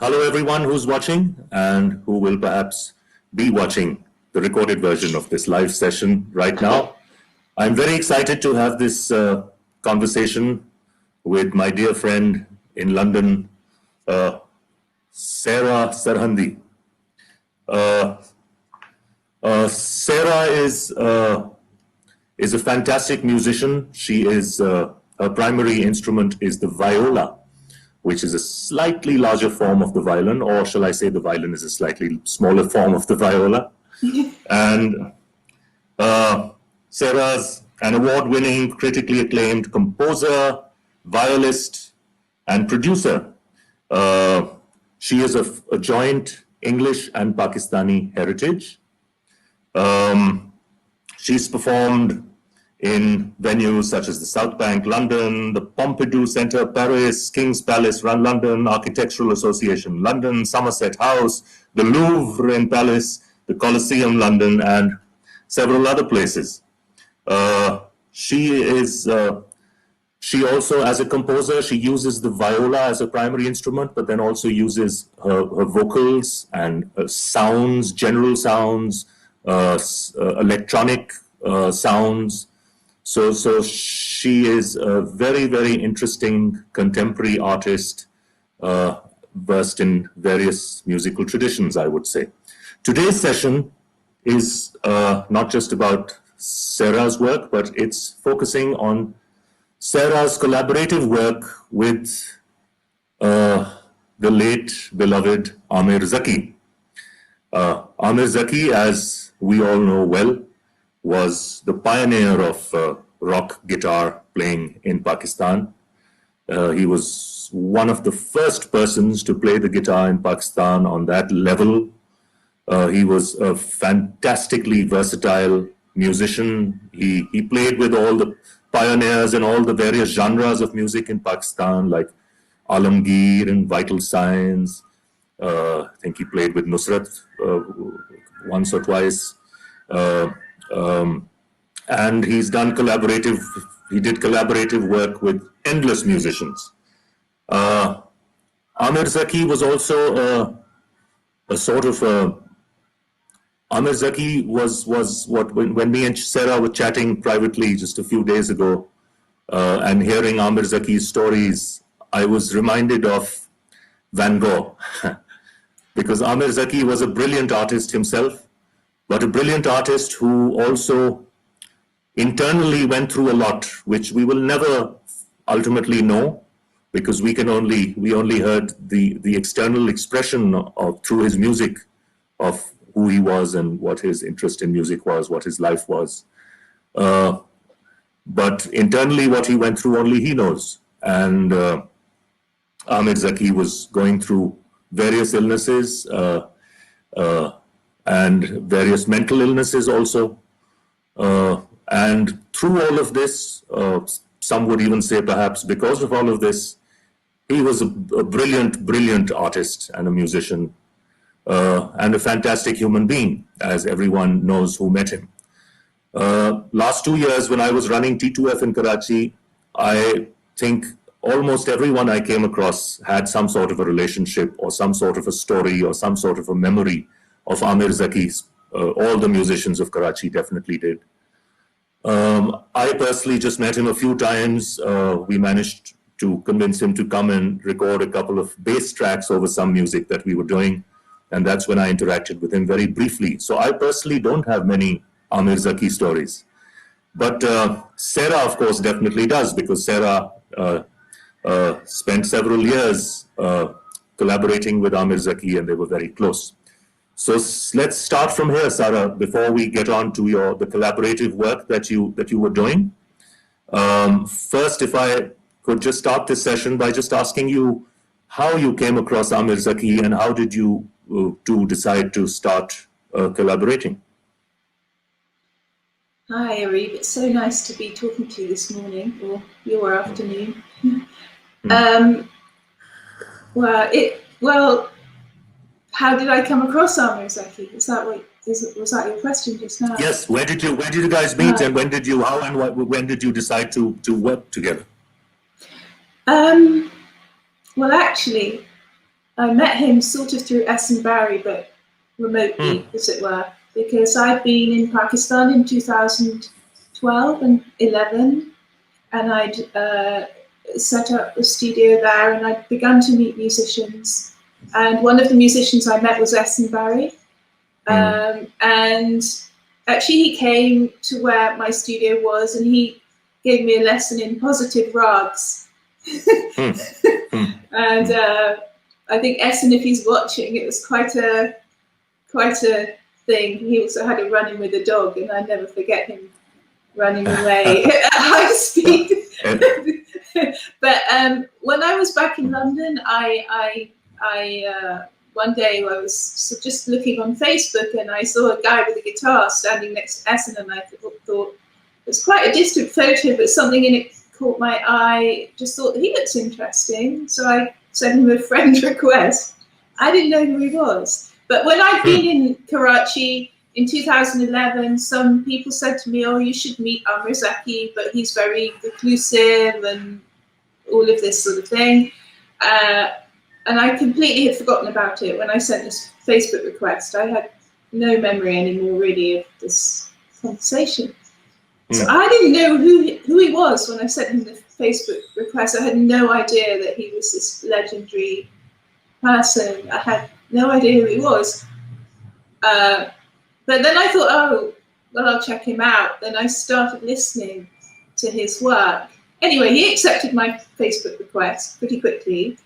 Hello, everyone who's watching and who will perhaps be watching the recorded version of this live session right now. I'm very excited to have this conversation with my dear friend in London, Sarah Sarhandi. Uh, Sarah is a fantastic musician. Her primary instrument is the viola, which is a slightly larger form of the violin, or shall I say the violin is a slightly smaller form of the viola. And Sarah's an award-winning, critically acclaimed composer, violist, and producer. She is of a joint English and Pakistani heritage. She's performed in venues such as the South Bank, London, the Pompidou Centre, Paris, King's Palace, London, Architectural Association, London, Somerset House, the Louvre in Paris, the Colosseum, London, and several other places. She also, as a composer, she uses the viola as a primary instrument, but then also uses her vocals and sounds, general sounds, electronic sounds. So she is a very, very interesting contemporary artist, versed in various musical traditions, I would say. Today's session is not just about Sarah's work, but it's focusing on Sarah's collaborative work with the late beloved Amir Zaki. Amir Zaki, as we all know well, was the pioneer of rock guitar playing in Pakistan. He was one of the first persons to play the guitar in Pakistan on that level. He was a fantastically versatile musician. He played with all the pioneers and all the various genres of music in Pakistan, like Alamgir and Vital Signs. I think he played with Nusrat once or twice. And he did collaborative work with endless musicians. Amir Zaki was also a sort of Amir Zaki was what, when me and Sarah were chatting privately just a few days ago, and hearing Amir Zaki's stories, I was reminded of Van Gogh. Because Amir Zaki was a brilliant artist himself, but a brilliant artist who also internally went through a lot, which we will never ultimately know, because we only heard the external expression of through his music of who he was and what his interest in music was, what his life was. But internally, what he went through, only he knows. And Amir Zaki was going through various illnesses and various mental illnesses also. And through all of this, some would even say perhaps because of all of this, he was a brilliant, brilliant artist and a musician, and a fantastic human being, as everyone knows who met him. Last 2 years, when I was running T2F in Karachi, I think almost everyone I came across had some sort of a relationship or some sort of a story or some sort of a memory of Amir Zaki. All the musicians of Karachi definitely did. I personally just met him a few times. We managed to convince him to come and record a couple of bass tracks over some music that we were doing. And that's when I interacted with him very briefly. So I personally don't have many Amir Zaki stories. But Sarah, of course, definitely does, because Sarah spent several years collaborating with Amir Zaki, and they were very close. So let's start from here, Sarah, before we get on to the collaborative work that you were doing. First, if I could just start this session by just asking you how you came across Amir Zaki and how did you two decide to start collaborating? Hi, Arieb. It's so nice to be talking to you this morning, or your afternoon. Well, how did I come across Amir Zaki? Was that your question just now? Yes. Where did you guys meet, and when did you decide to work together? Well, actually, I met him sort of through Essen Barry, but remotely, as it were, because I'd been in Pakistan in 2012 and 11, and I'd set up a studio there, and I'd begun to meet musicians. And one of the musicians I met was Essen Barry. And actually he came to where my studio was, and he gave me a lesson in positive rags. And I think Essen, if he's watching, it was quite a thing. He also had a run-in with a dog, and I never forget him running away at high speed. But when I was back in London, I one day I was just looking on Facebook, and I saw a guy with a guitar standing next to Essen, and I thought it was quite a distant photo, but something in it caught my eye. Just thought he looks interesting, so I sent him a friend request. I didn't know who he was, but when I'd been in Karachi in 2011, some people said to me, "Oh, you should meet Amir Zaki, but he's very reclusive and all of this sort of thing." And I completely had forgotten about it when I sent this Facebook request. I had no memory anymore, really, of this conversation. So I didn't know who he was when I sent him the Facebook request. I had no idea that he was this legendary person. I had no idea who he was. But then I thought, oh, well, I'll check him out. Then I started listening to his work. Anyway, he accepted my Facebook request pretty quickly.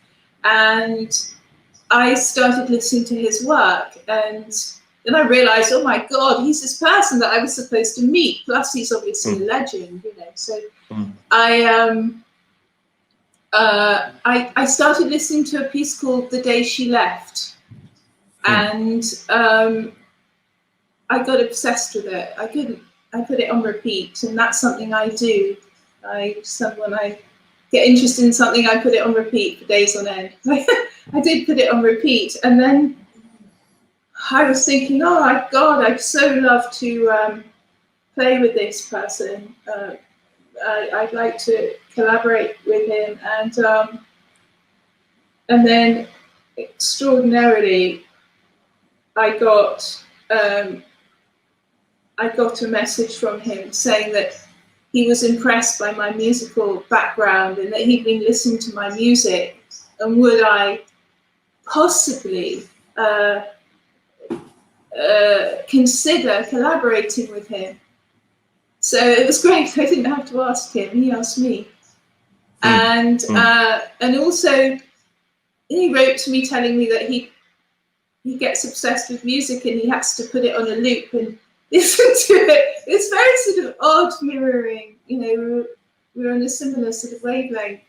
And I started listening to his work, and then I realized, oh my God, he's this person that I was supposed to meet. Plus, he's obviously a legend, you know. So I started listening to a piece called "The Day She Left," and I got obsessed with it. I put it on repeat, and that's something I do. When I get interested in something, I put it on repeat for days on end. I did put it on repeat, and then I was thinking, oh my God, I'd so love to play with this person. I'd like to collaborate with him, and then extraordinarily, I got a message from him saying that he was impressed by my musical background and that he'd been listening to my music, and would I possibly consider collaborating with him. So it was great. I didn't have to ask him; he asked me. And also he wrote to me telling me that he gets obsessed with music and he has to put it on a loop and listen to it. It's very sort of odd mirroring, you know. We're on a similar sort of wavelength,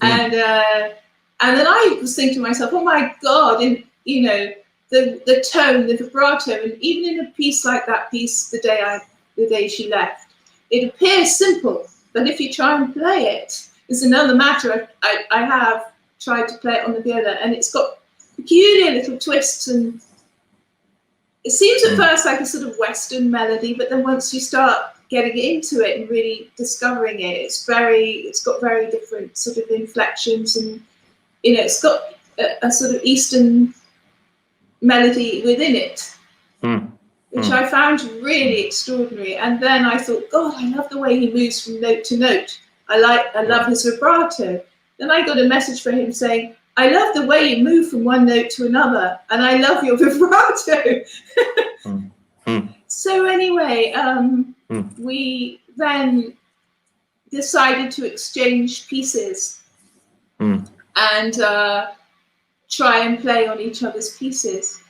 and then I was thinking to myself, oh my God, and you know, the tone, the vibrato, and even in a piece like that piece, the day she left, it appears simple, but if you try and play it, it's another matter. I have tried to play it on the viola, and it's got peculiar little twists, and it seems at first like a sort of Western melody, but then once you start getting into it and really discovering it, it's got very different sort of inflections, and you know, it's got a sort of Eastern melody within it, which I found really extraordinary. And then I thought, God, I love the way he moves from note to note. I love his vibrato. Then I got a message from him saying, I love the way you move from one note to another, and I love your vibrato. So anyway, we then decided to exchange pieces and try and play on each other's pieces.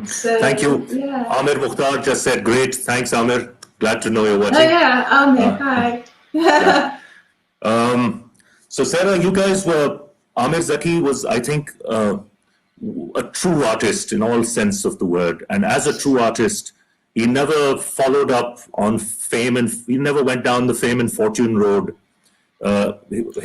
So, thank you. Yeah. Amir Mukhtar just said, great. Thanks, Amir. Glad to know you're watching. Oh, yeah, Amir, hi. Yeah. So, Sarah, you guys were, Amir Zaki was, I think, a true artist in all sense of the word. And as a true artist, he never followed up on fame, and he never went down the fame and fortune road. I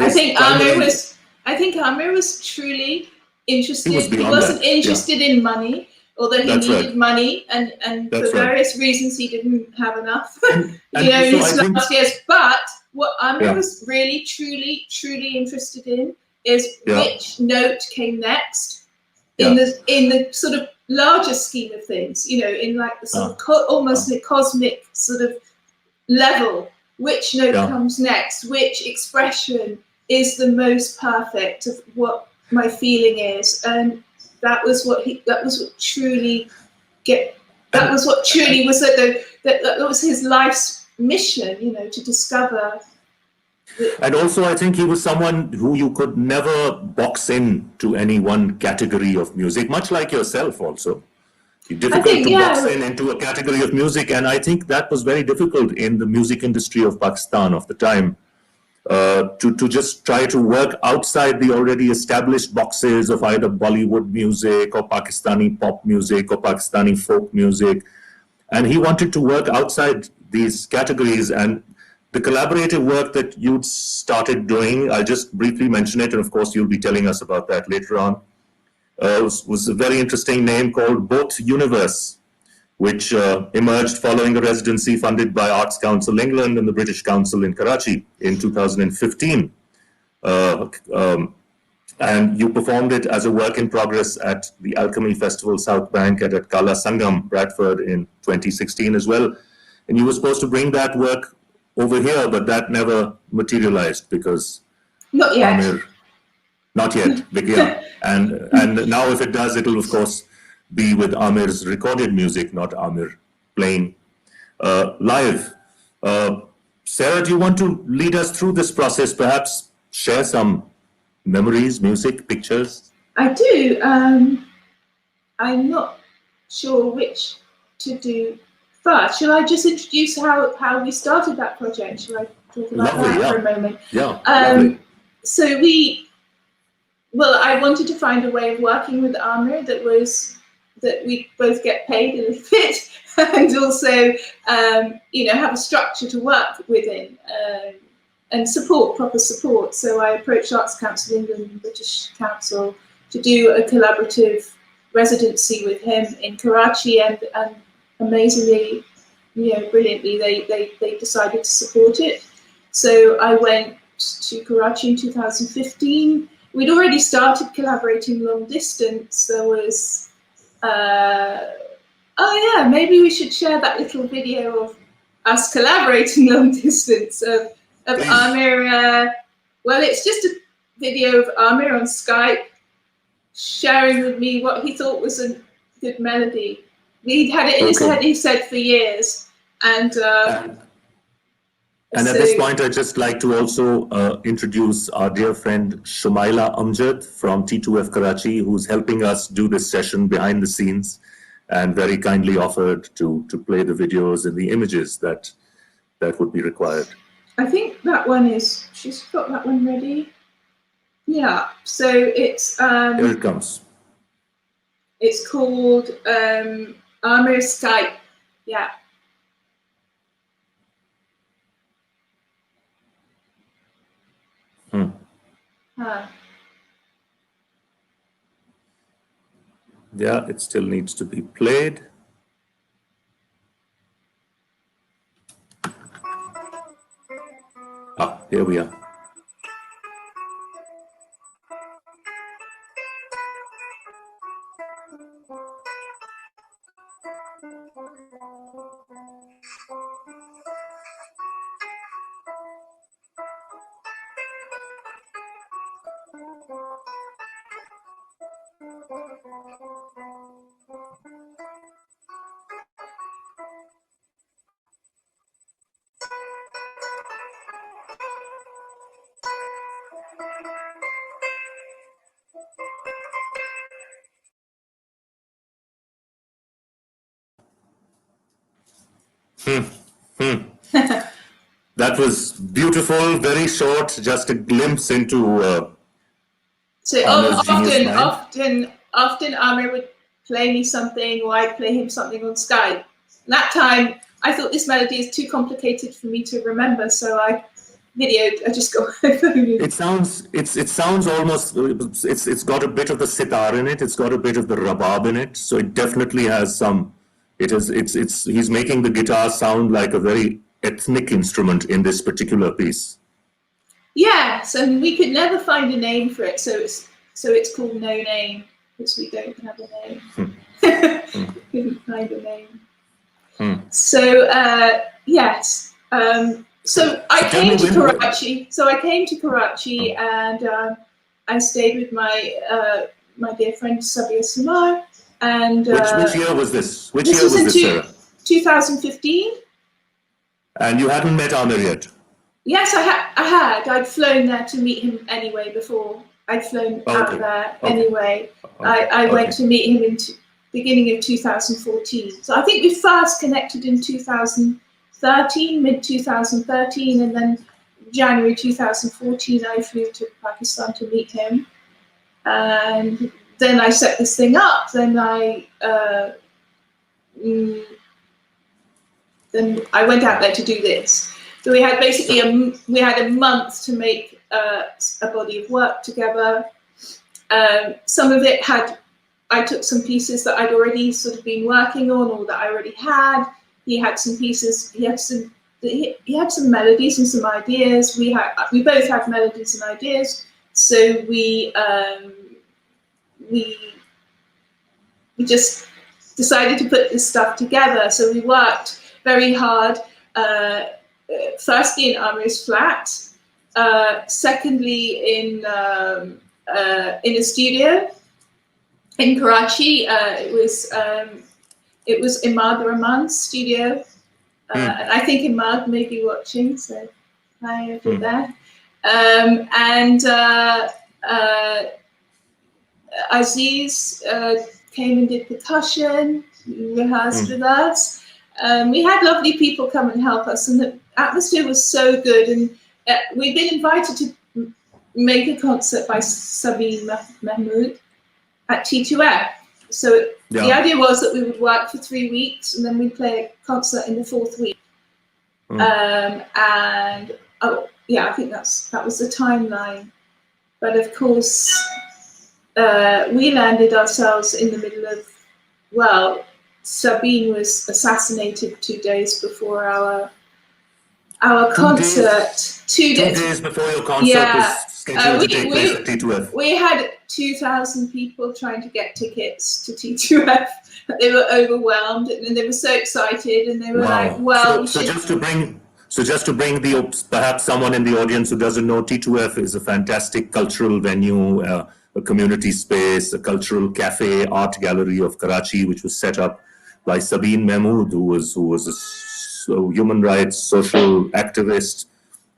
think Amir was truly interested. He wasn't interested in money, although he needed money, and for various reasons he didn't have enough. In his last years. But what Amir was really, truly, truly interested in is which note came next, in the sort of larger scheme of things, you know, in like the sort of almost the cosmic sort of level, which note comes next, which expression is the most perfect of what my feeling is, and that was what truly was that was his life's mission, you know, to discover. And also, I think he was someone who you could never box in to any one category of music, much like yourself also. It's difficult to box into a category of music, and I think that was very difficult in the music industry of Pakistan of the time, to just try to work outside the already established boxes of either Bollywood music or Pakistani pop music or Pakistani folk music. And he wanted to work outside these categories, and the collaborative work that you started doing, I'll just briefly mention it, and of course you'll be telling us about that later on, was a very interesting name called Both Universe, which emerged following a residency funded by Arts Council England and the British Council in Karachi in 2015. And you performed it as a work in progress at the Alchemy Festival South Bank and at Kala Sangam, Bradford in 2016 as well. And you were supposed to bring that work over here, but that never materialized because not yet. Amir, not yet, yeah. And now if it does, it'll of course be with Amir's recorded music, not Amir playing live. Sarah, do you want to lead us through this process? Perhaps share some memories, music, pictures? I do. I'm not sure which to do first. Shall I just introduce how we started that project? Shall I talk about that for a moment? Yeah. So I wanted to find a way of working with Amir that we both get paid a little bit and also, have a structure to work within and proper support. So I approached Arts Council England and British Council to do a collaborative residency with him in Karachi, and amazingly, brilliantly, they decided to support it. So I went to Karachi in 2015. We'd already started collaborating long distance. There was, maybe we should share that little video of us collaborating long distance of Amir. It's just a video of Amir on Skype sharing with me what he thought was a good melody. He'd had it in his head, he said, for years. And at this point, I'd just like to also introduce our dear friend Shumaila Amjad from T2F Karachi, who's helping us do this session behind the scenes and very kindly offered to play the videos and the images that would be required. I think that one she's got that one ready. Yeah, so it's... Here it comes. It's called Amir Skype, yeah. Yeah, it still needs to be played. Here we are. That was beautiful, very short, just a glimpse into so often Amir would play me something, or I'd play him something on Skype. That time I thought this melody is too complicated for me to remember, so I just got my phone. It sounds almost, it's got a bit of the sitar in it, it's got a bit of the rabab in it, so it definitely has some, he's making the guitar sound like a very ethnic instrument in this particular piece. Yes, and we could never find a name for it, so it's called No Name. because we don't have a name. Hmm. Couldn't find a name. Hmm. So yes. So I came to Karachi. And I stayed with my dear friend Sabia Samar. And which year was this? Which this year was this, Sarah? 2015. And you hadn't met Amir yet? Yes, I had. I'd flown there to meet him anyway before. I'd flown out there anyway. I went to meet him in beginning of 2014. So I think we first connected in 2013, mid-2013, and then January 2014 I flew to Pakistan to meet him. And then I set this thing up. Then I went out there to do this. So we had basically a month to make a body of work together. Some of it I took some pieces that I'd already sort of been working on or that I already had. He had some pieces. He had some melodies and some ideas. We both had melodies and ideas. So we just decided to put this stuff together. So we worked very hard. Firstly in Amir's flat, secondly in a studio in Karachi. It was Imad Rahman's studio, and I think Imad may be watching, so hi over there. And Aziz came and did percussion, rehearsed with us. We had lovely people come and help us, and the atmosphere was so good. And we'd been invited to make a concert by Sabine Mahmood at T2F. So the idea was that we would work for 3 weeks, and then we'd play a concert in the 4th week. And I think that was the timeline. But of course, we landed ourselves in the middle of, Sabine was assassinated 2 days before our concert. 2 days before your concert was scheduled to take place at T2F. We had 2,000 people trying to get tickets to T2F. They were overwhelmed, and they were so excited, and they were like, "Well, so just to bring perhaps someone in the audience who doesn't know, T2F is a fantastic cultural venue, a community space, a cultural cafe, art gallery of Karachi, which was set up by Sabine Mahmood, who was a human rights social activist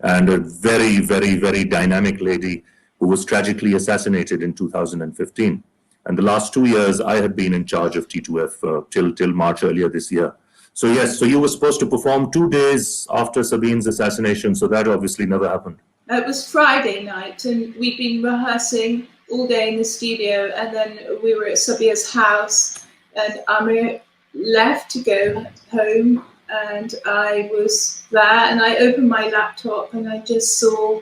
and a very, very, very dynamic lady who was tragically assassinated in 2015. And the last 2 years, I had been in charge of T2F till March earlier this year. So yes, so you were supposed to perform 2 days after Sabine's assassination, so that obviously never happened. It was Friday night, and we'd been rehearsing all day in the studio, and then we were at Sabia's house, and Amir left to go home, and I was there, and I opened my laptop, and I just saw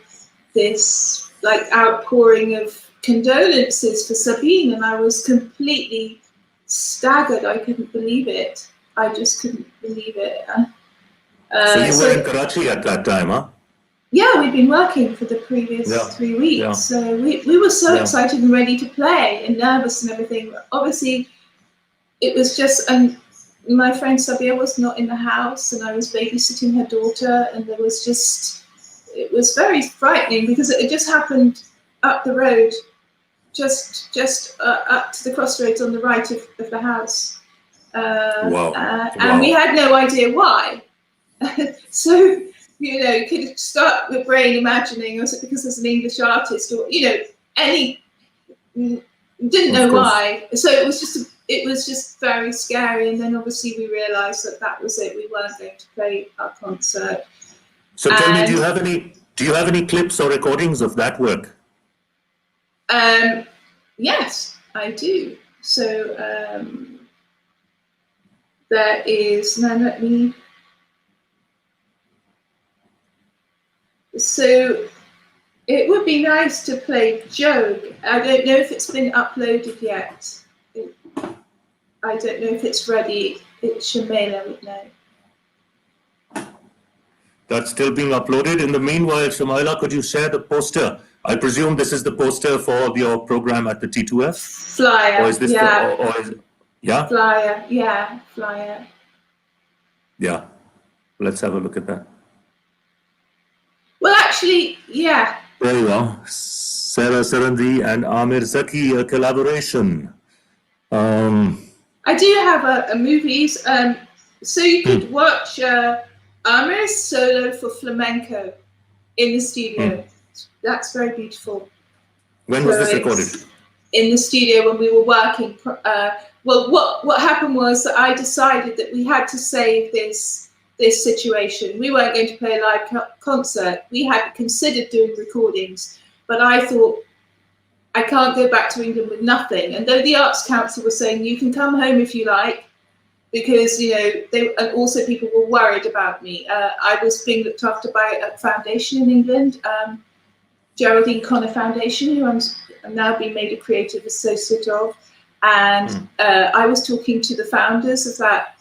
this outpouring of condolences for Sabine, and I was completely staggered. I couldn't believe it. I just couldn't believe it. So you were in Karachi at that time, huh? Yeah, we'd been working for the previous 3 weeks. Yeah. So we were so excited and ready to play and nervous and everything. Obviously, it was just, and my friend Sabia was not in the house, and I was babysitting her daughter, and it was very frightening because it just happened up the road, just up to the crossroads on the right of the house. And we had no idea why. So, you could start the brain imagining, was it because there's an English artist, or, didn't know why. So it was just very scary. And then obviously we realized that was it. We weren't going to play our concert. So tell me, do you have any clips or recordings of that work? Yes, I do. So there is, now let me, so it would be nice to play Joke. I don't know if it's been uploaded yet. I don't know if it's ready. Shamaila would know. That's still being uploaded. In the meanwhile, Shamaila, could you share the poster I presume this is the poster for your program at the T2F? Flyer, Or is this yeah. or is, yeah? Flyer, yeah, flyer. Yeah. Let's have a look at that. Well, actually, yeah. Very well. Sarah Sarhandi and Amir Zaki, a collaboration. I do have a movies. So you could watch Amir's solo for flamenco in the studio. That's very beautiful. When So was this recorded? In the studio when we were working. Well, what happened was that I decided that we had to save this situation. We weren't going to play a live concert. We had considered doing recordings, but I thought, I can't go back to England with nothing. And though the Arts Council was saying you can come home if you like, because and also people were worried about me. I was being looked after by a foundation in England, Geraldine Connor Foundation, who I'm now being made a creative associate of. And I was talking to the founders of that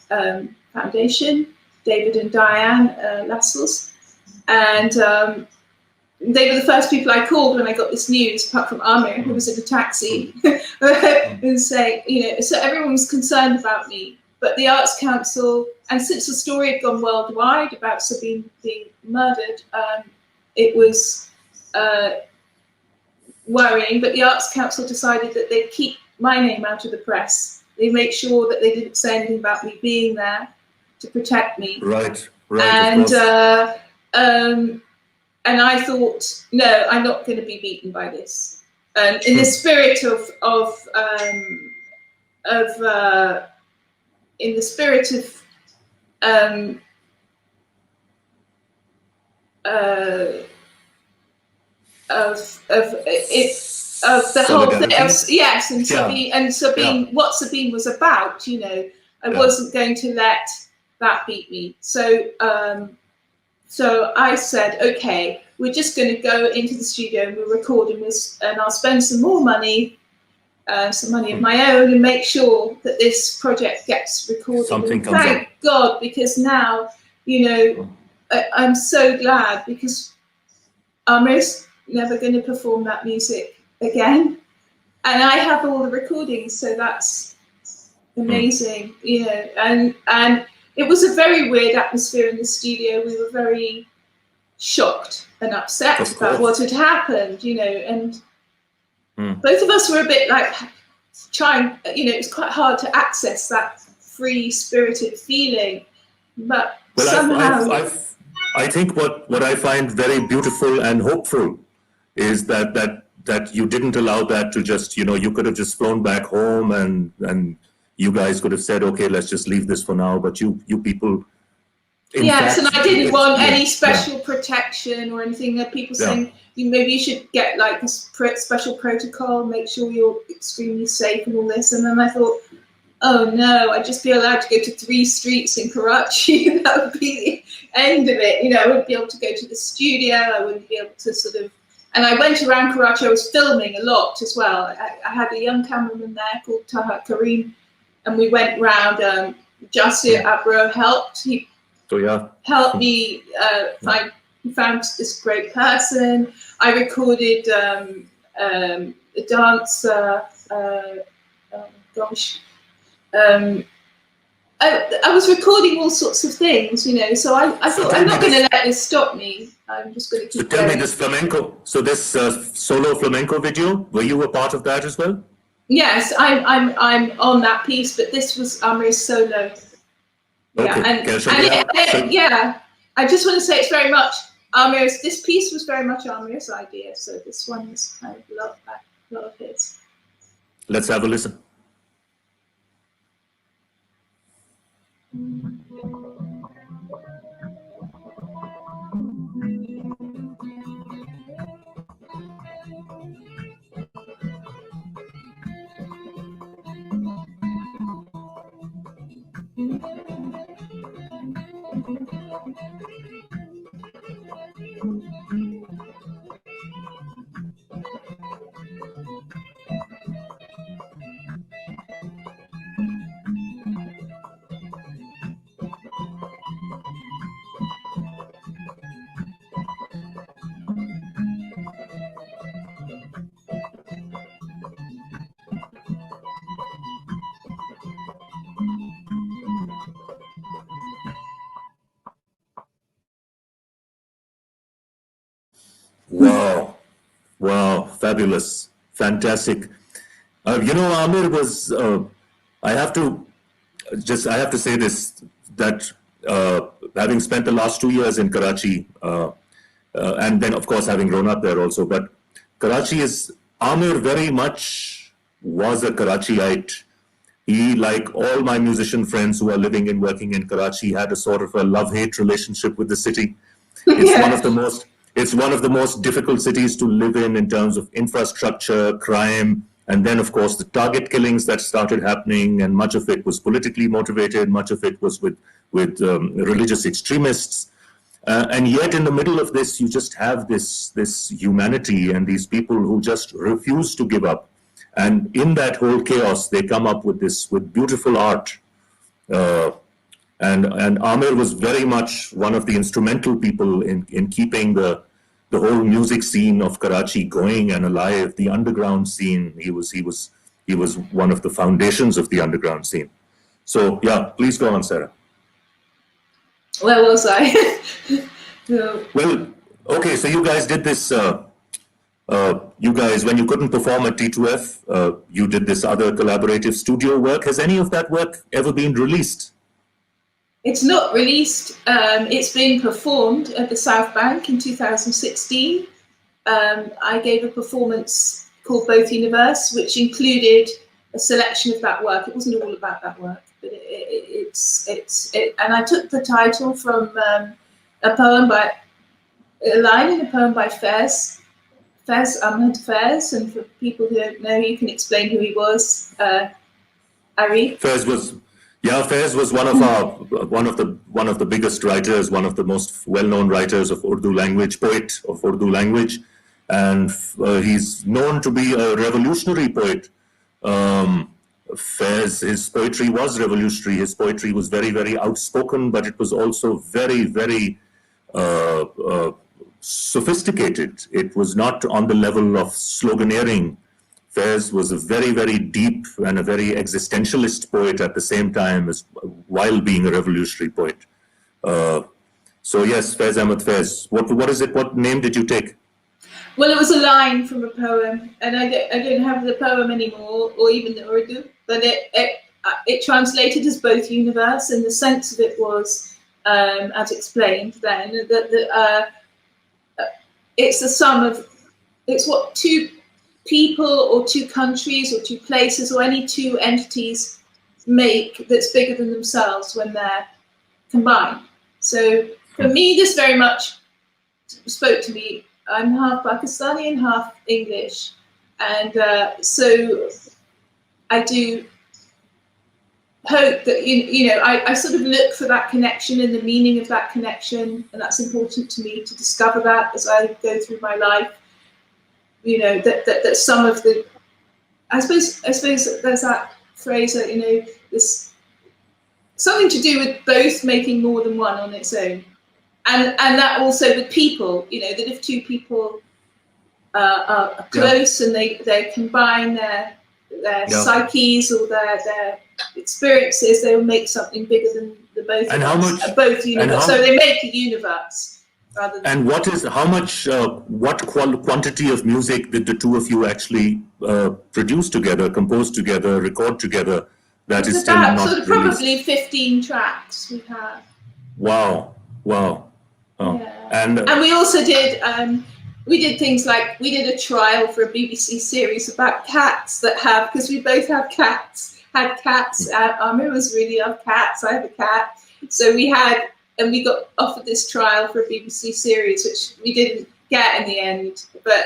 foundation, David and Diane Lascelles, and they were the first people I called when I got this news, apart from Amir, who was in a taxi, and saying, so everyone was concerned about me. But the Arts Council, and since the story had gone worldwide about Sabine being murdered, it was worrying. But the Arts Council decided that they'd keep my name out of the press. They make sure that they didn't say anything about me being there to protect me. Right. And I thought, no, I'm not going to be beaten by this. In the spirit of the whole thing, yes, and Sabine, what Sabine was about, I wasn't going to let that beat me. So I said, okay, we're just going to go into the studio and we'll record, and I'll spend some more money, some money of my own, and make sure that this project gets recorded. Something comes thank God, because now, I'm so glad, because Amir's never going to perform that music again. And I have all the recordings, so that's amazing, and it was a very weird atmosphere in the studio. We were very shocked and upset about what had happened, and both of us were a bit like trying, it was quite hard to access that free-spirited feeling, but somehow... I think what I find very beautiful and hopeful is that you didn't allow that to just, you could have just flown back home and you guys could have said, okay, let's just leave this for now. But you people, yes, and I didn't want any special protection or anything. That people saying maybe you should get like a special protocol, make sure you're extremely safe and all this. And then I thought, oh no, I'd just be allowed to go to 3 streets in Karachi. That would be the end of it. I wouldn't be able to go to the studio. I wouldn't be able to and I went around Karachi. I was filming a lot as well. I had a young cameraman there called Taha Kareem, and we went round. Jasir Abro helped. He helped me found this great person. I recorded a dancer. I was recording all sorts of things, so I thought, I'm not going to let this stop me. I'm just going to keep going. Tell me this flamenco, this solo flamenco video, were you a part of that as well? Yes, I'm on that piece, but this was Amir's solo. Yeah, I just want to say it's very much Amir's. This piece was very much Amir's idea, so this one is kind of a lot of his. Let's have a listen. Wow, fabulous, fantastic. Amir was. I have to say this, that having spent the last 2 years in Karachi, and then of course having grown up there also, but Amir very much was a Karachiite. He, like all my musician friends who are living and working in Karachi, had a sort of a love-hate relationship with the city. It's Yeah. one of the most difficult cities to live in terms of infrastructure, crime, and then of course the target killings that started happening, and much of it was politically motivated, much of it was with religious extremists. And yet in the middle of this, you just have this humanity and these people who just refuse to give up. And in that whole chaos, they come up with beautiful art. And Amir was very much one of the instrumental people in keeping the whole music scene of Karachi going and alive. The underground scene, he was one of the foundations of the underground scene. So yeah, please go on, Sarah. Where was I? No. Well, okay, so you guys did this. You guys, when you couldn't perform at T2F, you did this other collaborative studio work. Has any of that work ever been released? It's not released. It's being performed at the South Bank in 2016. I gave a performance called Both Universe, which included a selection of that work. It wasn't all about that work, but and I took the title from a line in a poem by Fez Ahmed Fez, and for people who don't know, you can explain who he was. Arieb. Fez was one of the biggest writers, one of the most well-known writers of Urdu language, poet of Urdu language, and he's known to be a revolutionary poet. Fez, his poetry was revolutionary. His poetry was very, very outspoken, but it was also very, very sophisticated. It was not on the level of sloganeering. Fez was a very, very deep and a very existentialist poet at the same time, while being a revolutionary poet. So yes, Fez Ahmed Fez. What is it? What name did you take? Well, it was a line from a poem, and I don't have the poem anymore, or even the Urdu, but it translated as Both Universe, and the sense of it was, as explained then, that it's the sum of, it's what two people or two countries or two places or any two entities make that's bigger than themselves when they're combined. So for me, this very much spoke to me. I'm half Pakistani and half English, and so I do hope that I sort of look for that connection and the meaning of that connection, and that's important to me to discover that as I go through my life. That some of the, I suppose there's that phrase that this something to do with both making more than one on its own, and that also with people, that if two people are close and they combine their psyches or their experiences, they will make something bigger than the both and of us, both universe. So they make a universe. And what quantity of music did the two of you actually produce together, compose together, record together? That is still not sort of probably 15 tracks we have. Wow. Oh. Yeah. And we also did we did things like we did a trial for a BBC series about cats because we both had cats. Amir was really of cats. I have a cat, so we got offered this trial for a BBC series, which we didn't get in the end. But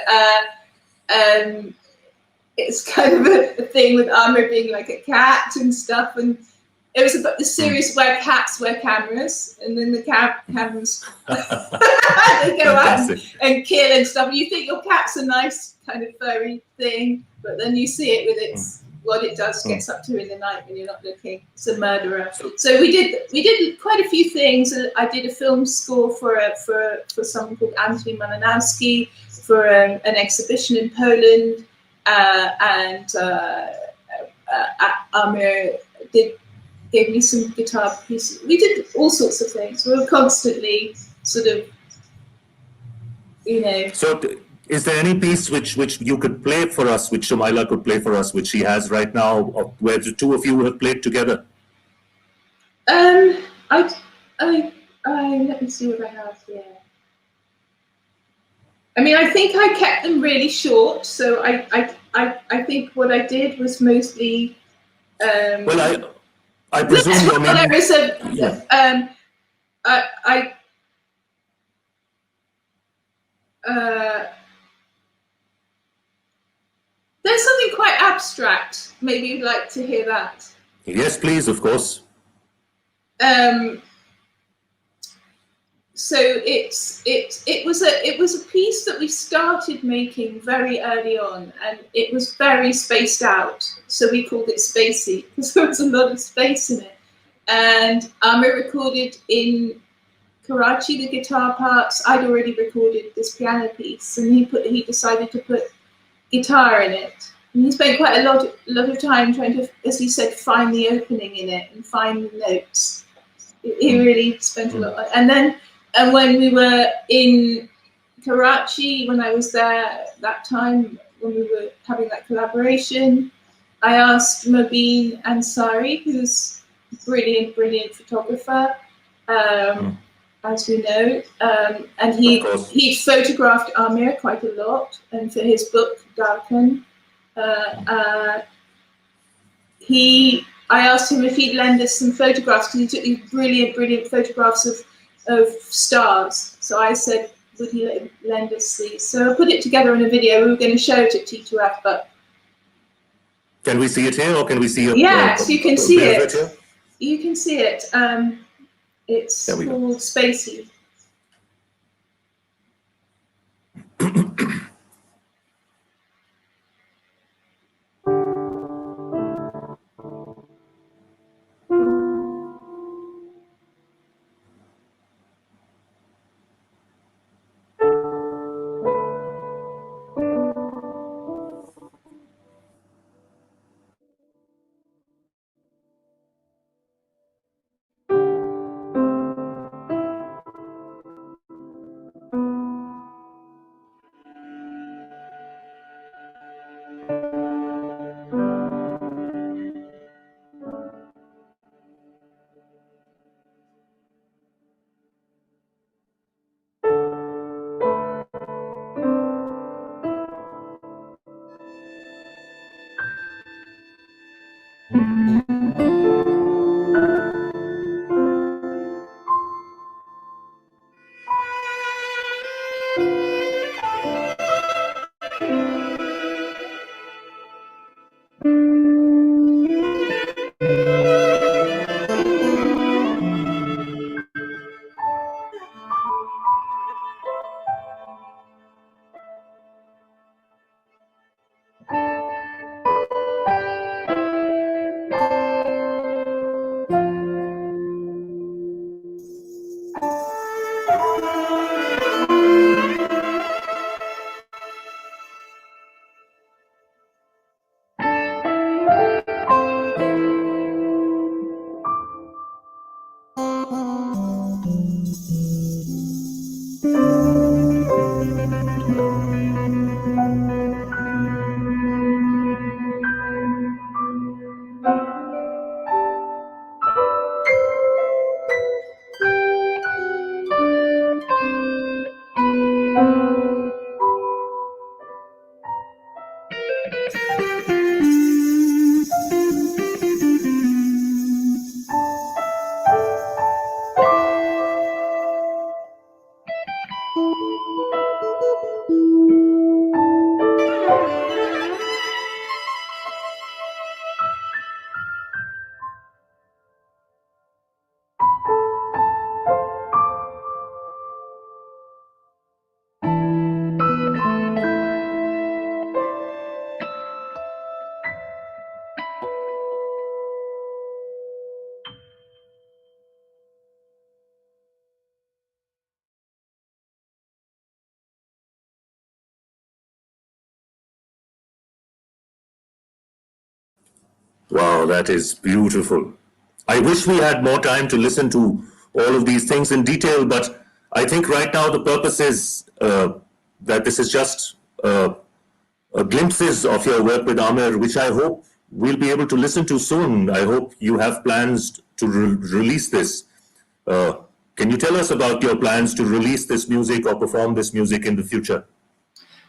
it's kind of a thing with Amir being like a cat and stuff. And it was about the series where cats wear cameras, and then the cameras they go out and kill and stuff. And you think your cat's a nice kind of furry thing, but then you see it with what it gets up to in the night when you're not looking. It's a murderer. So we did quite a few things. I did a film score for someone called Anthony Malinowski for an exhibition in Poland, and Amir gave me some guitar pieces. We did all sorts of things. We were constantly sort of, So Is there any piece which you could play for us, which Shumaila could play for us, which she has right now, where the two of you have played together? I let me see what I have here. I mean, I think I kept them really short, so I think what I did was mostly. Well, I presume you're meaning. There is a. There's something quite abstract. Maybe you'd like to hear that. Yes, please, of course. So it was a piece that we started making very early on, and it was very spaced out. So we called it Spacey because there was a lot of space in it. And Amir recorded in Karachi the guitar parts. I'd already recorded this piano piece, and he decided to put guitar in it. And he spent quite a lot of time trying to, as he said, find the opening in it and find the notes. He really spent a lot. And when we were in Karachi, when I was there that time, when we were having that collaboration, I asked Mobeen Ansari, who's a brilliant photographer, as we know, and he photographed Amir quite a lot, and for his book Darkan, I asked him if he'd lend us some photographs, because he took these brilliant photographs of stars. So I said, would he lend us these? So I put it together in a video. We were going to show it at T2F, but can we see it here, or can we see it? Yes, you can see it. You can see it. It's called Spacey. Wow, that is beautiful. I wish we had more time to listen to all of these things in detail, but I think right now the purpose is that this is just glimpses of your work with Amir, which I hope we'll be able to listen to soon. I hope you have plans to release this. Can you tell us about your plans to release this music or perform this music in the future?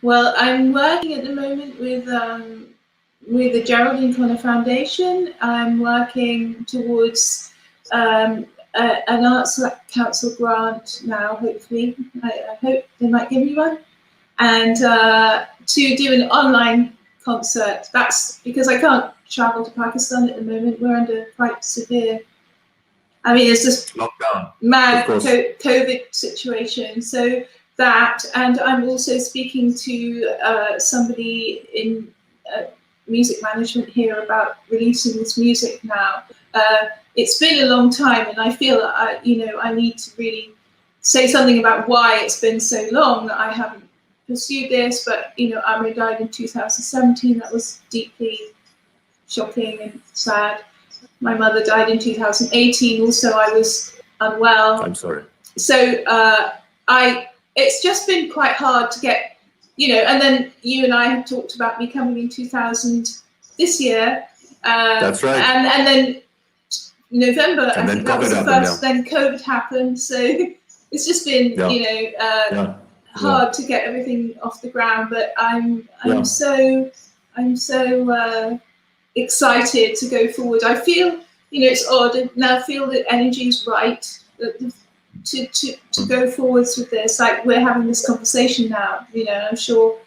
Well, I'm working at the moment with the Geraldine Connor Foundation. I'm working towards an Arts Council grant now, hopefully. I hope they might give me one. And to do an online concert. That's because I can't travel to Pakistan at the moment. We're under quite severe, I mean, it's just lockdown, mad COVID situation. So that, and I'm also speaking to somebody in music management here about releasing this music now. It's been a long time, and I feel that I need to really say something about why it's been so long that I haven't pursued this. But Amir died in 2017. That was deeply shocking and sad. My mother died in 2018. Also, I was unwell. I'm sorry. So it's just been quite hard to get, and then you and I have talked about me coming in 2000 this year. That's right. And then November, and I think that was the first, then COVID happened. So it's just been, hard to get everything off the ground, but I'm so excited to go forward. I feel, it's odd, and I feel that energy is right to go forwards with this. Like, we're having this conversation now, I'm sure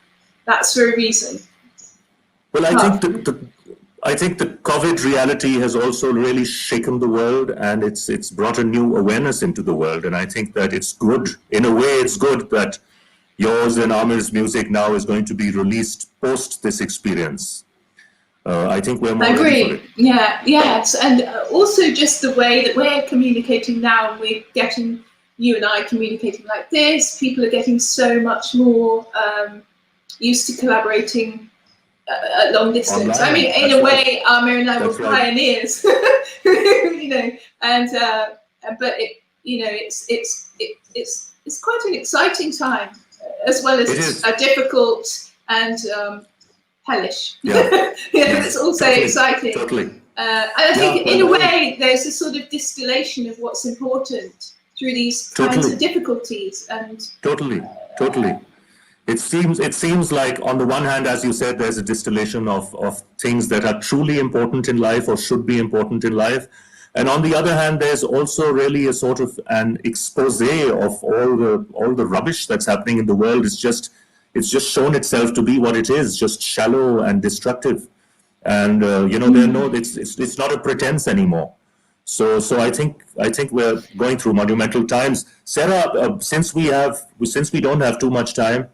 that's for a reason. Well, I think the COVID reality has also really shaken the world, and it's brought a new awareness into the world. And I think that it's good, in a way, it's good that yours and Amir's music now is going to be released post this experience. I think we're more ready for it. Yes, and also just the way that we're communicating now, and we're getting, you and I communicating like this, people are getting so much more used to collaborating at long distance. Online. I mean, in a way, Amir and I were pioneers, and but it's quite an exciting time, as well as a difficult and hellish. It's also exciting. Totally. And I think in a way there's a sort of distillation of what's important through these kinds of difficulties. And totally. It seems like, on the one hand, as you said, there's a distillation of things that are truly important in life or should be important in life. And on the other hand, there's also really a sort of an expose of all the rubbish that's happening in the world. It's just shown itself to be what it is, just shallow and destructive. And it's not a pretense anymore. So I think we're going through monumental times. Sarah, since we don't have too much time,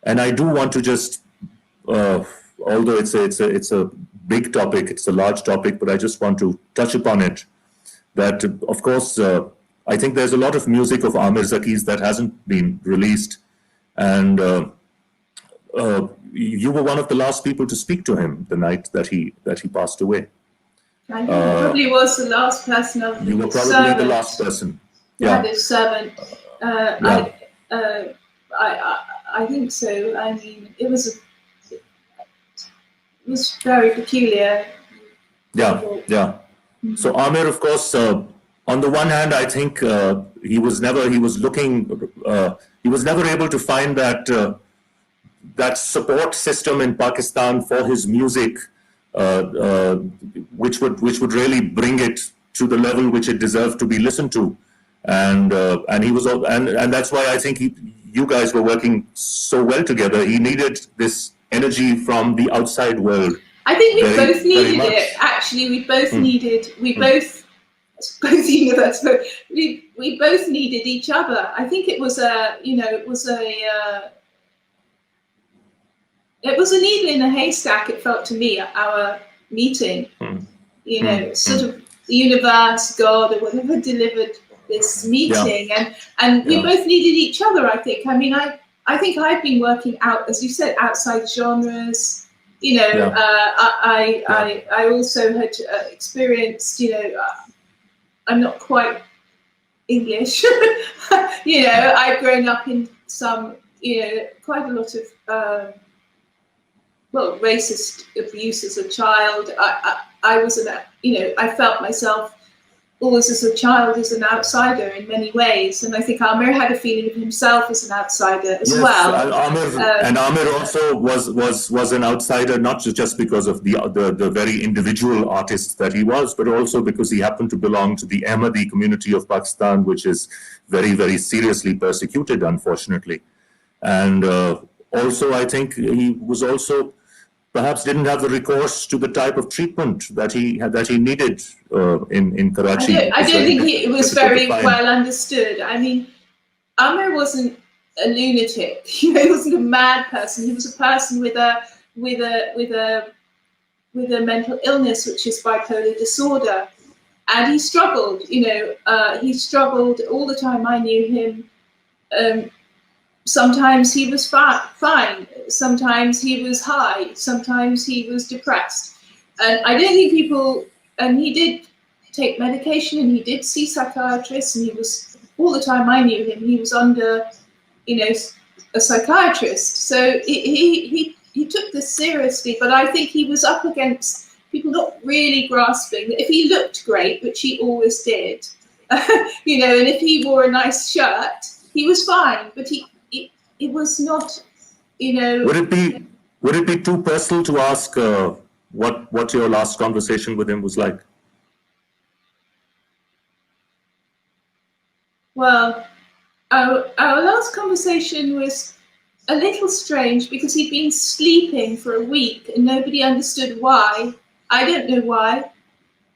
and I do want to just, although it's a big topic, it's a large topic, but I just want to touch upon it. That, of course, I think there's a lot of music of Amir Zaki's that hasn't been released, and you were one of the last people to speak to him the night that he passed away. I probably was the last person of the You were probably the last person. Yeah, the servant. I think so. I mean, it was very peculiar. Yeah. Mm-hmm. So Amir, of course, on the one hand, I think he was never able to find that support system in Pakistan for his music, which would really bring it to the level which it deserved to be listened to, and he was, and that's why I think you guys were working so well together. He needed this energy from the outside world. I think we both needed it. Actually, we both needed. We both universal. We both needed each other. I think it was a needle in a haystack. It felt to me, our meeting. Sort of the universe, God, or whatever delivered this meeting, and we both needed each other. I think. I mean, I think I've been working out, as you said, outside genres. I also had experienced. I'm not quite English. I've grown up in some quite a lot of racist abuse as a child. I was I felt myself always as a child as an outsider in many ways, and I think Amir had a feeling of himself as an outsider as well. And Amir also was an outsider, not just because of the very individual artist that he was, but also because he happened to belong to the Ahmadi community of Pakistan, which is very, very seriously persecuted, unfortunately. And also, I think he was also perhaps didn't have the recourse to the type of treatment that he needed in Karachi. I don't think it was very well understood. I mean, Amir wasn't a lunatic. He wasn't a mad person. He was a person with a mental illness, which is bipolar disorder, and he struggled. He struggled all the time. I knew him. Sometimes he was fine. Sometimes he was high. Sometimes he was depressed. And I don't think people. And he did take medication, and he did see psychiatrists. And he was all the time I knew him. He was under, a psychiatrist. So he took this seriously. But I think he was up against people not really grasping that if he looked great, which he always did, and if he wore a nice shirt, he was fine. But it was not, Would it be too personal to ask what your last conversation with him was like? Well, our last conversation was a little strange because he'd been sleeping for a week and nobody understood why. I don't know why.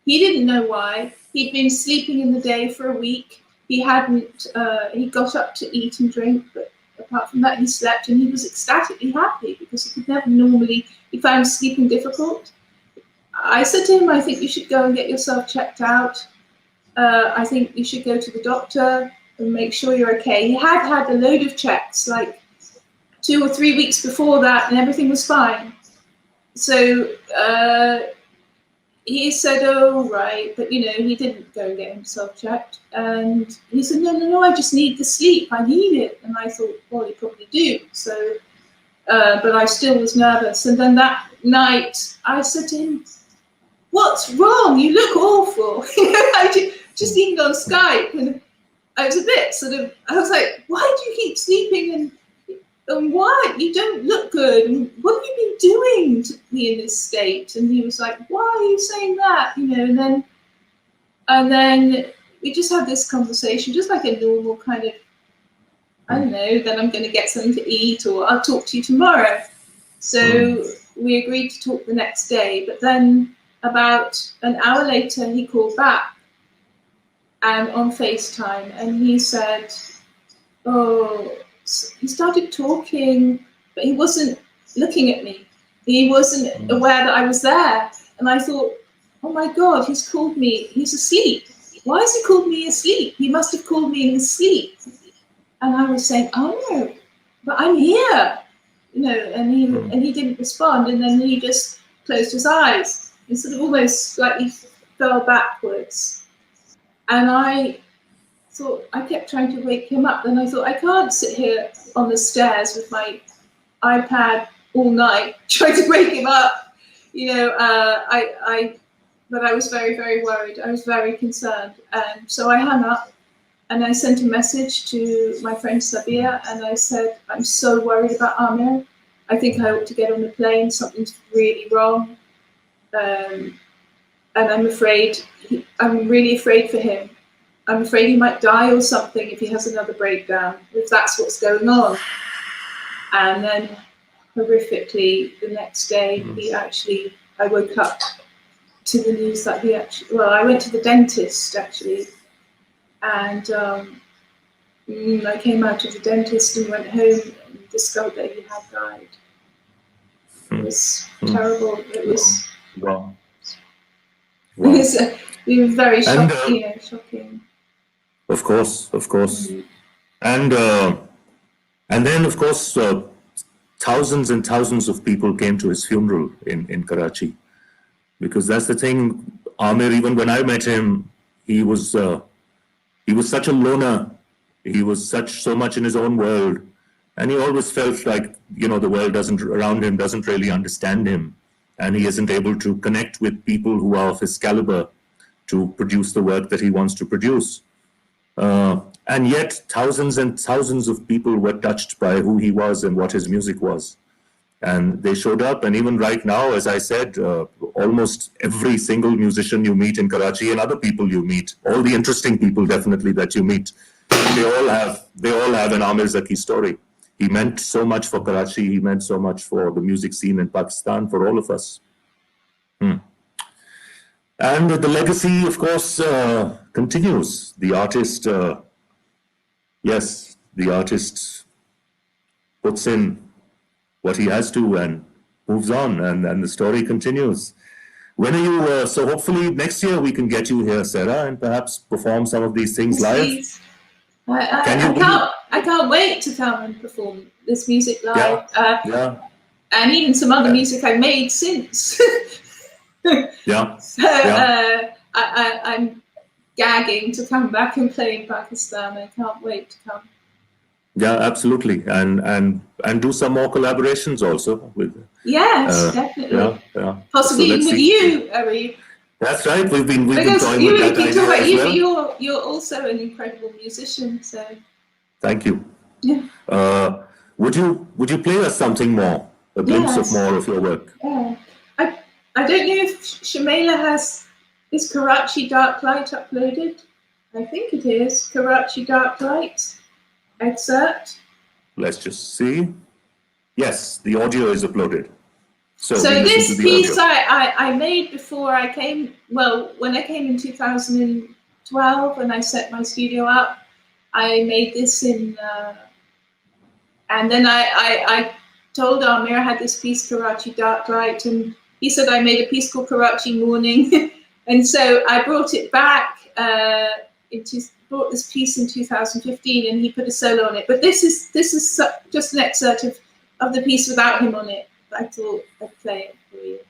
He didn't know why. He'd been sleeping in the day for a week. He got up to eat and drink, but apart from that, he slept, and he was ecstatically happy because he could never he found sleeping difficult. I said to him, I think you should go and get yourself checked out. I think you should go to the doctor and make sure you're okay. He had a load of checks, like 2 or 3 weeks before that, and everything was fine. So he said, oh, right, but he didn't go and get himself checked. And he said, no, I just need the sleep. I need it. And I thought, well, you probably do. So, but I still was nervous. And then that night I said to him, what's wrong? You look awful. I just even on Skype. And I was a bit I was like, why do you keep sleeping? And why? You don't look good. And what have you been doing to be in this state? And he was like, why are you saying that? And then we just had this conversation, just like a normal kind of, I don't know, then I'm going to get something to eat, or I'll talk to you tomorrow. So we agreed to talk the next day. But then about an hour later, he called back and on FaceTime, and he said, he started talking, but he wasn't looking at me. He wasn't aware that I was there. And I thought, oh my God, he's called me. He's asleep. Why has he called me asleep? He must have called me in his sleep. And I was saying, oh no, but I'm here, and he didn't respond. And then he just closed his eyes and sort of almost slightly fell backwards. And I thought, I kept trying to wake him up. Then I thought, I can't sit here on the stairs with my iPad all night trying to wake him up. But I was very, very worried. I was very concerned. And so I hung up and I sent a message to my friend Sabia, and I said, I'm so worried about Amir. I think I ought to get on the plane. Something's really wrong. And I'm really afraid for him. I'm afraid he might die or something if he has another breakdown, if that's what's going on. And then horrifically, the next day, I woke up to the news that I went to the dentist actually. And I came out of the dentist and went home and discovered that he had died. It was terrible. It was... Wow. We were very shocking. Of course. And then, of course, thousands and thousands of people came to his funeral in Karachi. Because that's the thing, Amir, even when I met him, he was such a loner. He was so much in his own world. And he always felt like, the world around him doesn't really understand him, and he isn't able to connect with people who are of his caliber to produce the work that he wants to produce. And yet, thousands and thousands of people were touched by who he was and what his music was. And they showed up, and even right now, as I said, almost every single musician you meet in Karachi and other people you meet, all the interesting people definitely that you meet, they all have an Amir Zaki story. He meant so much for Karachi, he meant so much for the music scene in Pakistan, for all of us. And the legacy, of course, continues. The artist, the artist puts in what he has to and moves on, and the story continues. When are you, so hopefully next year we can get you here, Sarah, and perhaps perform some of these things live. Please. I can't wait to come and perform this music live. And even some other music I've made since. I'm gagging to come back and play in Pakistan. I can't wait to come. Yeah, absolutely, and do some more collaborations also with. Yes, definitely. Possibly so even with you, Arieb. That's right. We've been because toying with that idea about as you, well. But you're also an incredible musician. So. Thank you. Yeah. Would you play us something more? A glimpse of more of your work. Yeah. I don't know if Shamela is Karachi Dark Light uploaded. I think it is Karachi Dark Light excerpt. Let's just see. Yes, the audio is uploaded. So this piece I made before I came. Well, when I came in 2012, when I set my studio up, I made this in. And then I told Amir I had this piece Karachi Dark Light, and he said I made a piece called Karachi Morning, and so I brought it back. Brought this piece in 2015, and he put a solo on it. But this is just an excerpt of the piece without him on it. I thought I'd play it for you.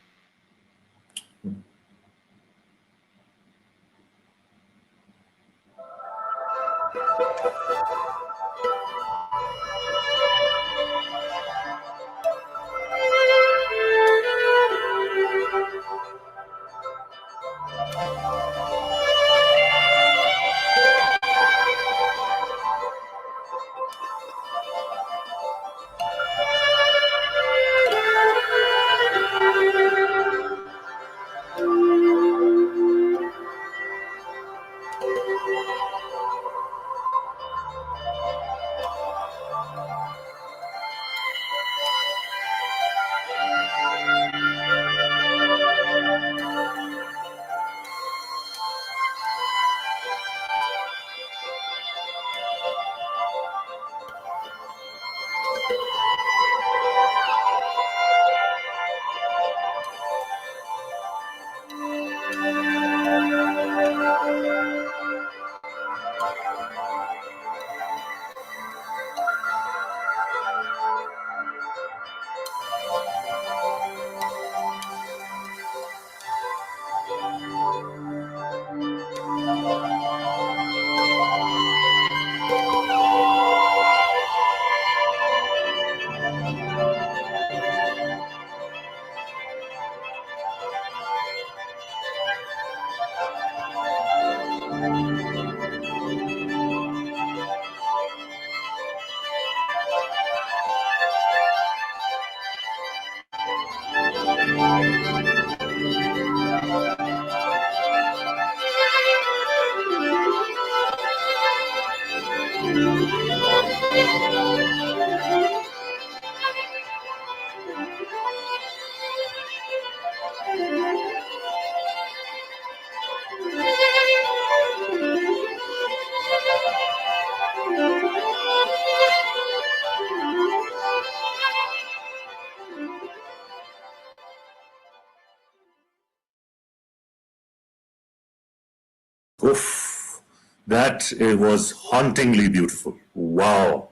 Oof, that was hauntingly beautiful. Wow.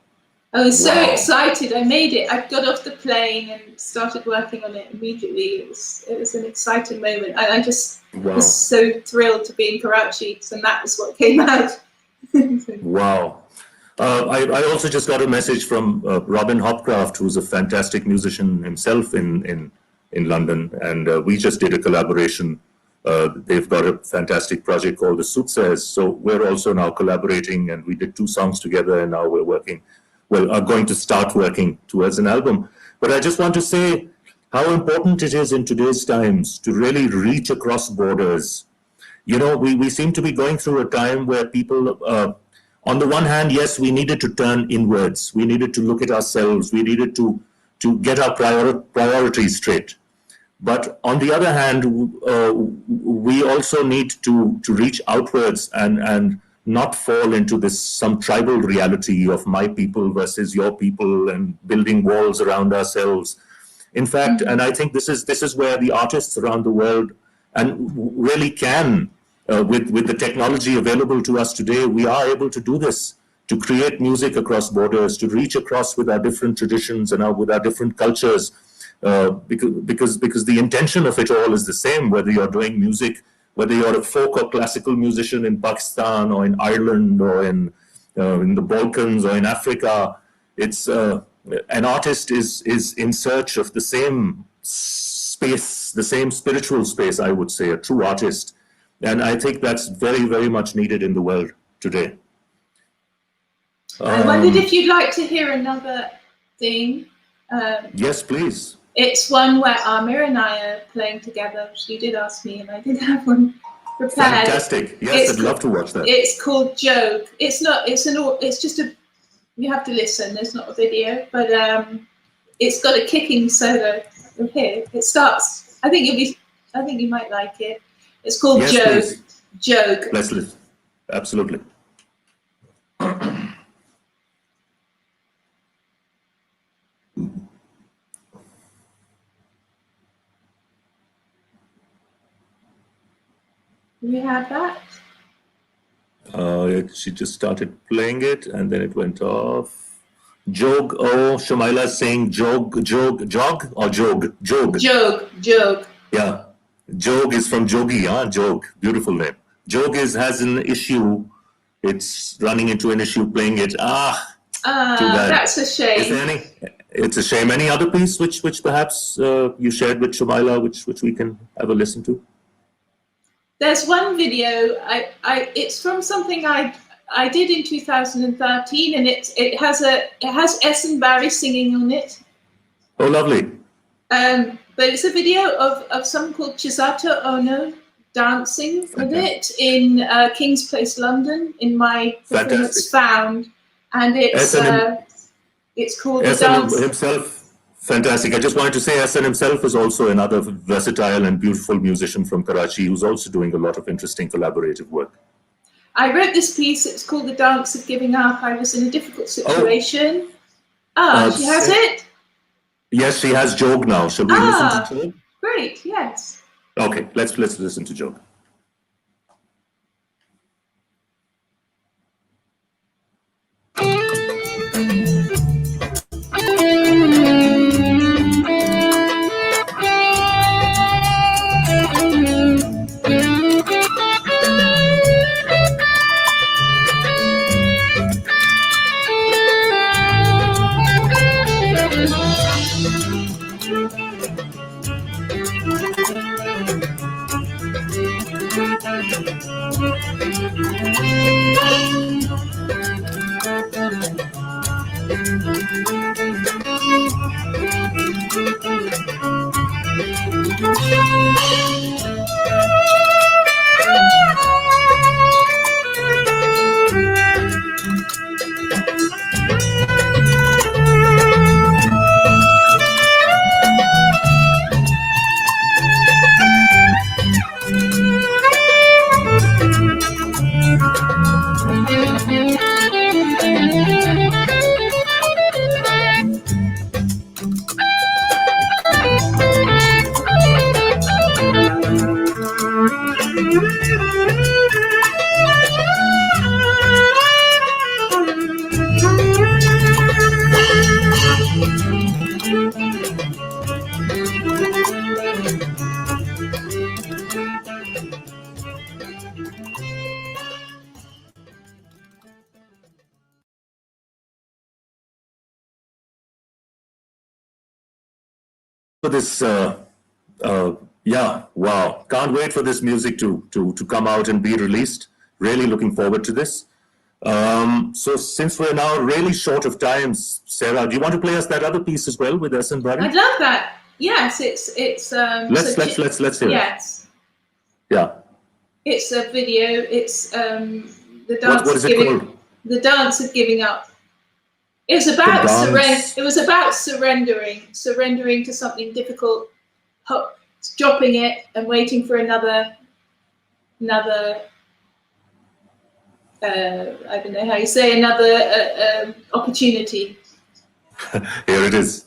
I was so excited. I made it. I got off the plane and started working on it immediately. It was an exciting moment. And I just was so thrilled to be in Karachi, and that was what came out. Wow. I also just got a message from Robin Hopcraft, who's a fantastic musician himself in London, and we just did a collaboration. They've got a fantastic project called the Soothsayers, so we're also now collaborating, and we did 2 songs together, and now we're working, are going to start working towards an album. But I just want to say how important it is in today's times to really reach across borders. You know, we seem to be going through a time where people, on the one hand, yes, we needed to turn inwards. We needed to look at ourselves. We needed to get our priorities straight. But on the other hand, we also need to reach outwards and not fall into this some tribal reality of my people versus your people and building walls around ourselves. In fact, and I think this is where the artists around the world and really can, with the technology available to us today, we are able to do this, to create music across borders, to reach across with our different traditions and with our different cultures, because the intention of it all is the same, whether you're doing music, whether you're a folk or classical musician in Pakistan or in Ireland or in the Balkans or in Africa. It's an artist is in search of the same space, the same spiritual space, I would say, a true artist. And I think that's very, very much needed in the world today. I wondered if you'd like to hear another thing. Yes, please. It's one where Amir and I are playing together. She did ask me, and I did have one prepared. Fantastic. Yes, I'd love to watch that. It's called Joke. It's not. It's just a. You have to listen. There's not a video, but it's got a kicking solo from here. It starts. I think you might like it. It's called Yes, Joke. please. Joke. Let's listen. Absolutely. Do you have that? She just started playing it and then it went off. Jog. Oh, Shamila's saying jog or jog? Jog. Joke. Yeah. Jog is from Jogi, Jog. Beautiful name. Jog has an issue. It's running into an issue playing it. Too bad. That's a shame. Is there any? It's a shame. Any other piece which perhaps you shared with Shamila, which we can have a listen to? There's one video. It's from something I did in 2013, and it has Essen Barry singing on it. Oh, lovely. But it's a video of someone called Chisato Ono dancing with it in King's Place, London, in my performance Found, and it's called The Dance. Himself. Fantastic. I just wanted to say Hassan himself is also another versatile and beautiful musician from Karachi who's also doing a lot of interesting collaborative work. I wrote this piece. It's called The Dance of Giving Up. I was in a difficult situation. She has it? Yes, she has Jog now. Shall we listen to Jog? Great, yes. Okay, let's listen to Jog. for this. Yeah, wow! Can't wait for this music to come out and be released. Really looking forward to this. So since we're now really short of time, Sarah, do you want to play us that other piece as well with us and Buddy? I'd love that. Yes, it's Let's hear it. yes. Yeah. It's a video. It's the dance. What is it called? The dance of giving up. It was about It was about surrendering to something difficult, dropping it and waiting for another. I don't know how you say, another opportunity. Here it is.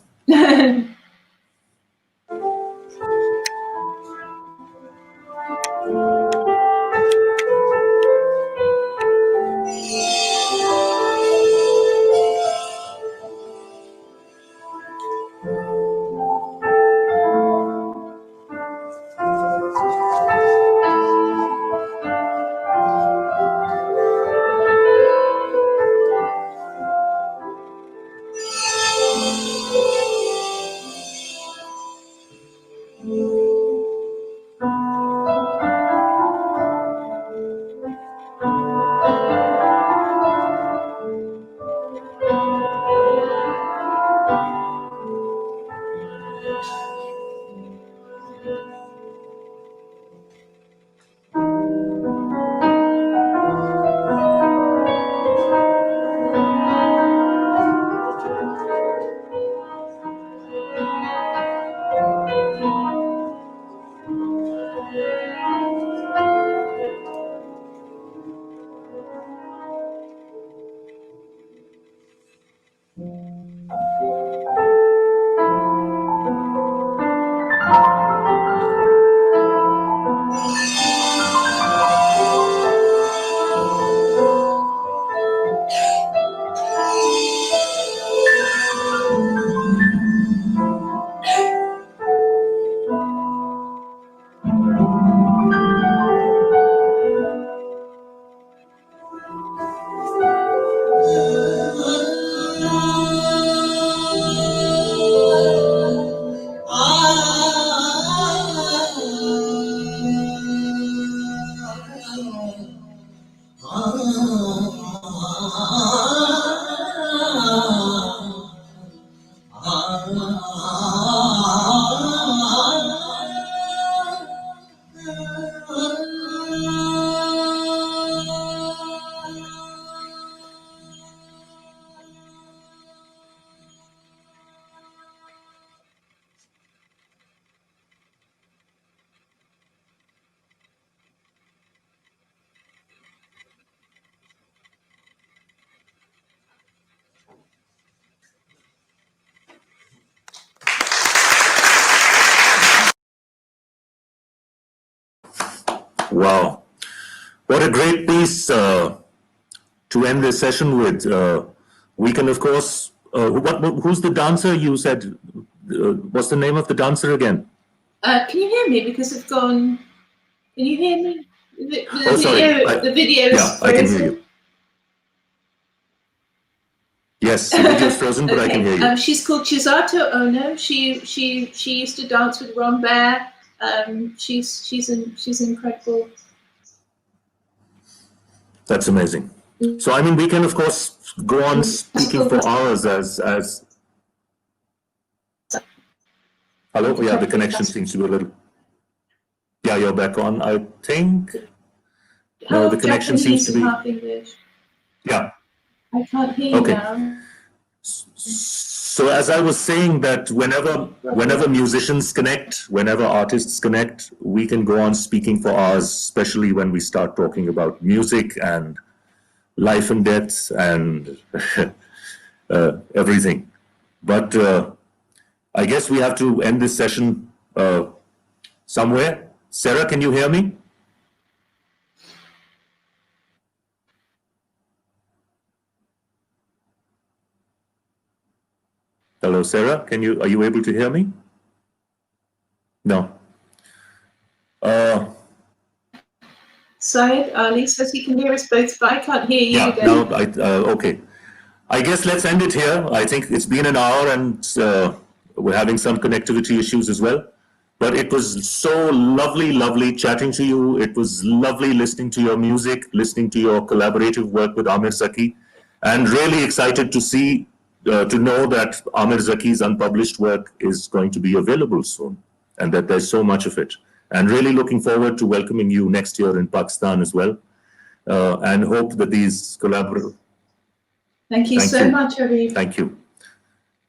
Wow, what a great piece to end this session with. We can, of course, who's the dancer you said? What's the name of the dancer again? Can you hear me? Because it's gone. Can you hear me? The video is yeah, frozen. I can hear you. Yes, the video's frozen, but okay. I can hear you. She's called Chisato Ono. She used to dance with Ron Bear. She's incredible. That's amazing. So I mean, we can of course go on speaking for hours as. Hello. Yeah, the connection seems to be a little. Yeah, you're back on. I think. No, the connection seems to be. Half English. Yeah. I can't hear you now. So as I was saying, that whenever musicians connect, whenever artists connect, we can go on speaking for hours, especially when we start talking about music and life and death and everything. But I guess we have to end this session somewhere. Sarah, can you hear me? Hello, Sarah. Are you able to hear me? No. Syed Ali says he can hear us both, but I can't hear you. Yeah, no, okay. I guess let's end it here. I think it's been an hour and we're having some connectivity issues as well. But it was so lovely chatting to you. It was lovely listening to your music, listening to your collaborative work with Amir Zaki, and really excited to see, to know that Amir Zaki's unpublished work is going to be available soon, and that there's so much of it. And really looking forward to welcoming you next year in Pakistan as well, and hope that these collaborative. Thank you so much, Arieb. Thank you.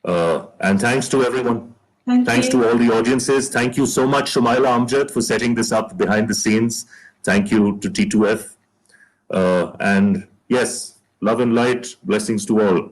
And thanks to everyone. Thanks to all the audiences. Thank you so much, Shumaila Amjad, for setting this up behind the scenes. Thank you to T2F. And yes, love and light, blessings to all.